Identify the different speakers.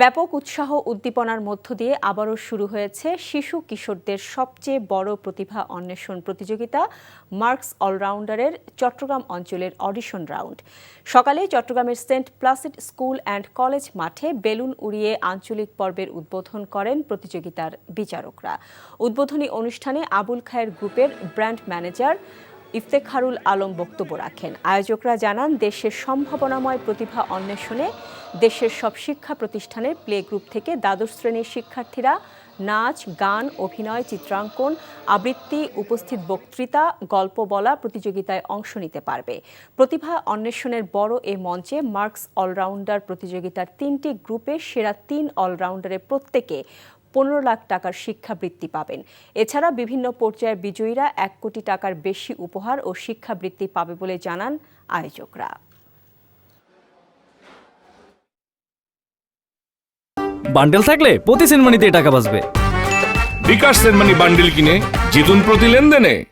Speaker 1: ব্যাপক উৎসাহ উদ্দীপনার মধ্য দিয়ে আবারও শুরু হয়েছে শিশু কিশোরদের সবচেয়ে বড় প্রতিভা অন্বেষণ প্রতিযোগিতা মার্কস অলরাউন্ডারের চট্টগ্রাম অঞ্চলের অডিশন রাউন্ড। সকালে চট্টগ্রামের saint Placid school and college মাঠে বেলুন উড়িয়ে আঞ্চলিক পর্বের উদ্বোধন করেন প্রতিযোগিতার বিচারকরা। উদ্বোধনী অনুষ্ঠানে আবুল খায়ের গ্রুপের ব্র্যান্ড ম্যানেজার ইফতেখারুল আলম বক্তব্য রাখেন। আয়োজকরা জানান, দেশের সম্ভাবনাময় প্রতিভা অন্বেষণে দেশের সব শিক্ষা প্রতিষ্ঠানের প্লে গ্রুপ থেকে দ্বাদশ শ্রেণীর শিক্ষার্থীরা নাচ, গান, অভিনয়, চিত্রাঙ্কন, আবৃত্তি, উপস্থিত বক্তৃতা, গল্প বলা প্রতিযোগিতায় অংশ নিতে পারবে। প্রতিভা অন্বেষণের বড় এ মঞ্চে মার্কস অলরাউন্ডার প্রতিযোগিতার ৩টি গ্রুপে সেরা ৩ অলরাউন্ডারের প্রত্যেকে ১৫ লাখ টাকার শিক্ষাবৃত্তি পাবেন। এছাড়া বিভিন্ন পর্যায়ের বিজয়ীরা ১ কোটি টাকার বেশি উপহার ও শিক্ষাবৃত্তি পাবে বলে জানান আয়োজকরা।
Speaker 2: বান্ডেল থাকলে প্রতি সেনমানিতে টাকা বাঁচবে।
Speaker 3: বিকাশ সেনমানি বান্ডেল কিনে জিতুন প্রতি লেনদেনে।